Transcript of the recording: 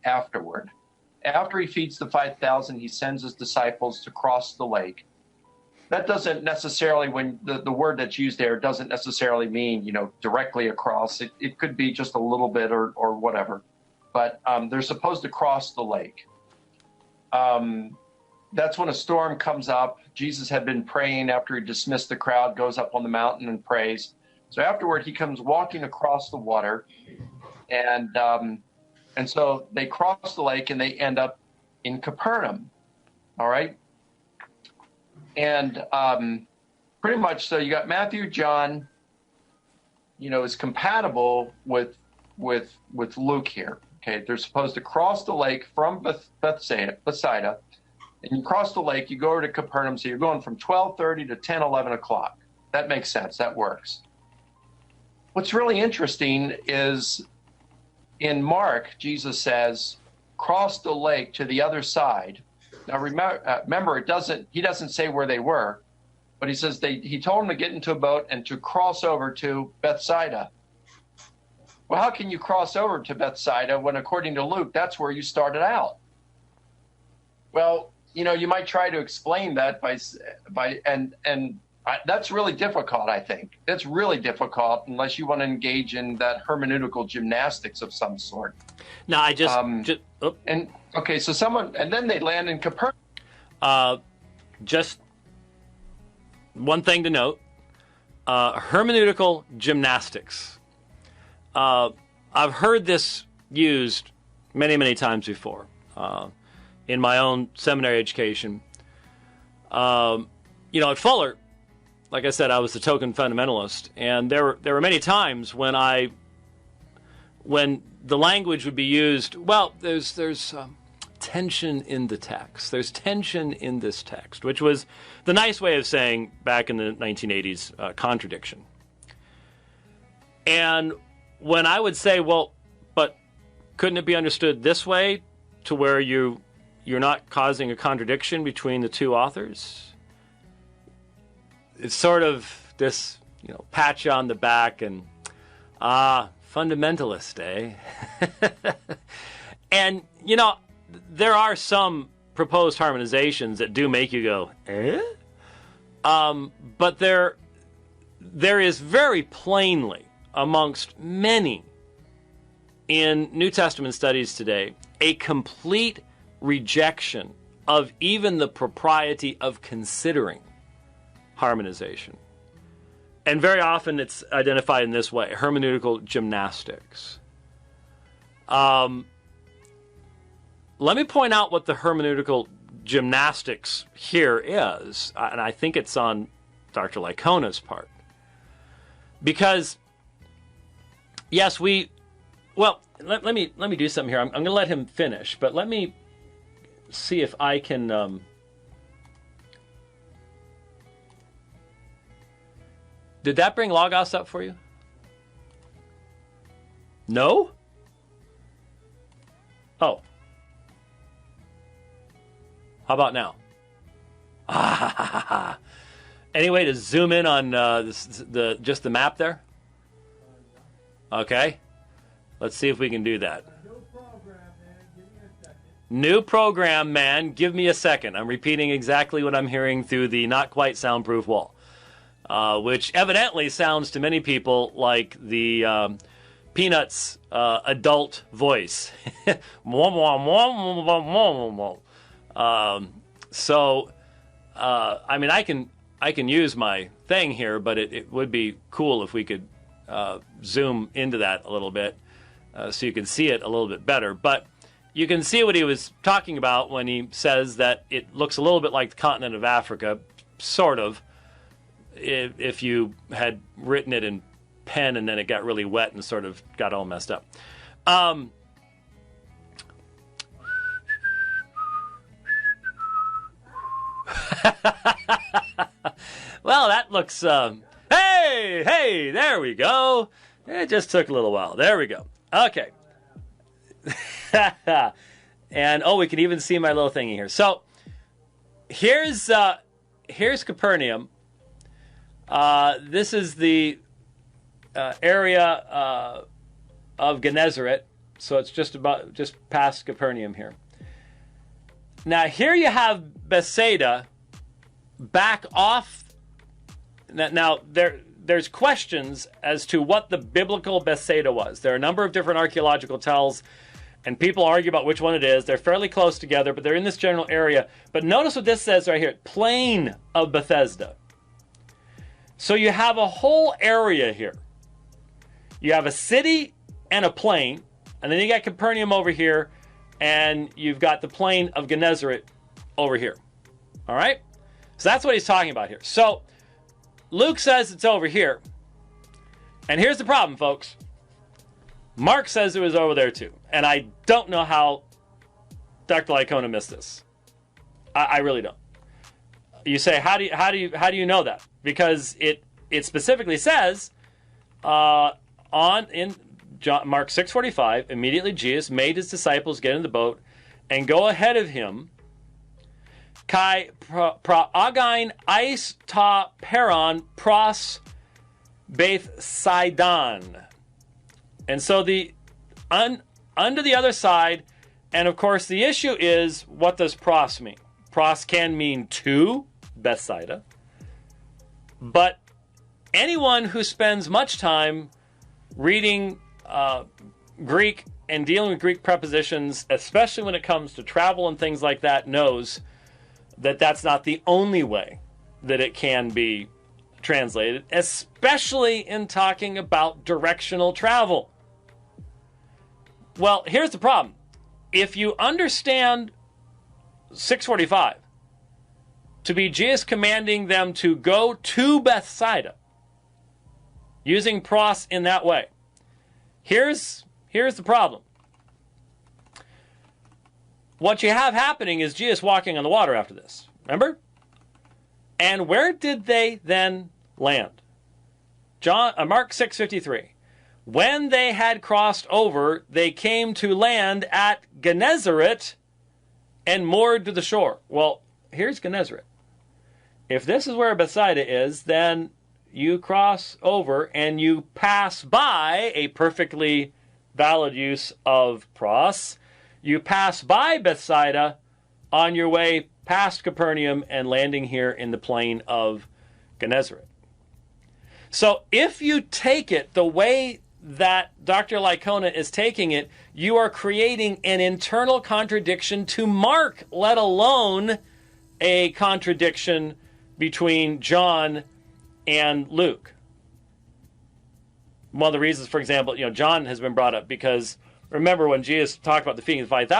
afterward. After he feeds the 5,000, he sends his disciples to cross the lake. That doesn't necessarily, when the word that's used there doesn't necessarily mean, directly across. It could be just a little bit or whatever. But they're supposed to cross the lake. That's when a storm comes up. Jesus had been praying after he dismissed the crowd, goes up on the mountain and prays. So afterward, he comes walking across the water, and so they cross the lake and they end up in Capernaum. All right, and pretty much so you got Matthew, John, is compatible with Luke here. Okay, they're supposed to cross the lake from Bethsaida. And you cross the lake, you go over to Capernaum, so you're going from 12:30 to 10, 11 o'clock. That makes sense. That works. What's really interesting is in Mark, Jesus says, cross the lake to the other side. Now remember, he doesn't say where they were, but he says he told them to get into a boat and to cross over to Bethsaida. Well, how can you cross over to Bethsaida when, according to Luke, that's where you started out? Well, you might try to explain that that's really difficult, I think. That's really difficult unless you want to engage in that hermeneutical gymnastics of some sort. No, I just and okay, so then they land in Capernaum. Just one thing to note: hermeneutical gymnastics. I've heard this used many, many times before. In my own seminary education. At Fuller, like I said, I was the token fundamentalist, and there were many times when the language would be used, well, there's tension in the text. There's tension in this text, which was the nice way of saying, back in the 1980s, contradiction. And when I would say, well, but couldn't it be understood this way, to where you're not causing a contradiction between the two authors? It's sort of this, pat you on the back and, fundamentalist, eh? And, there are some proposed harmonizations that do make you go, eh? But there is very plainly, amongst many in New Testament studies today, a complete rejection of even the propriety of considering harmonization. And very often it's identified in this way: hermeneutical gymnastics. Let me point out what the hermeneutical gymnastics here is, and I think it's on Dr. Lycona's part. Because, yes, let me do something here. I'm going to let him finish, but let me see if I can... Did that bring Logos up for you? No? Oh. How about now? Any way to zoom in on just the map there? Okay. Let's see if we can do that. New program, man. Give me a second. I'm repeating exactly what I'm hearing through the not quite soundproof wall, which evidently sounds to many people like the Peanuts adult voice. I mean, I can use my thing here, but it would be cool if we could zoom into that a little bit so you can see it a little bit better. But you can see what he was talking about when he says that it looks a little bit like the continent of Africa, sort of, if you had written it in pen and then it got really wet and sort of got all messed up. Well, that looks... Hey, there we go. It just took a little while. There we go. Okay. And, we can even see my little thingy here. So, here's Capernaum. This is the area of Gennesaret, So it's just past Capernaum here. Now here you have Bethsaida back off. Now there's questions as to what the biblical Bethsaida was. There are a number of different archaeological tells, and people argue about which one it is. They're fairly close together, but they're in this general area. But notice what this says right here, plain of Bethesda. So you have a whole area here. You have a city and a plain, and then you got Capernaum over here, and you've got the plain of Gennesaret over here. All right? So that's what he's talking about here. So Luke says it's over here. And here's the problem, folks. Mark says it was over there too. And I don't know how Dr. Licona missed this. I really don't. You say, how do you know that? Because it specifically says in Mark 6:45, immediately Jesus made his disciples get in the boat and go ahead of him. Kai again eis ta peron pros Bethsaidon. And so under the other side, and of course the issue is, what does pros mean? Pros can mean to Bethsaida, but anyone who spends much time reading Greek and dealing with Greek prepositions, especially when it comes to travel and things like that, knows that that's not the only way that it can be translated, especially in talking about directional travel. Well, here's the problem. If you understand 6:45 to be Jesus commanding them to go to Bethsaida, using pros in that way, here's the problem. What you have happening is Jesus walking on the water after this. And where did they then land? Mark 6:53. When they had crossed over, they came to land at Gennesaret and moored to the shore. Well, here's Gennesaret. If this is where Bethsaida is, then you cross over and you pass by a perfectly valid use of pros. You pass by Bethsaida on your way past Capernaum and landing here in the plain of Gennesaret. So if you take it the way that Dr. Licona is taking it, you are creating an internal contradiction to Mark, let alone a contradiction between John and Luke. One of the reasons, for example, John has been brought up because remember when Jesus talked about the feeding of the 5,000,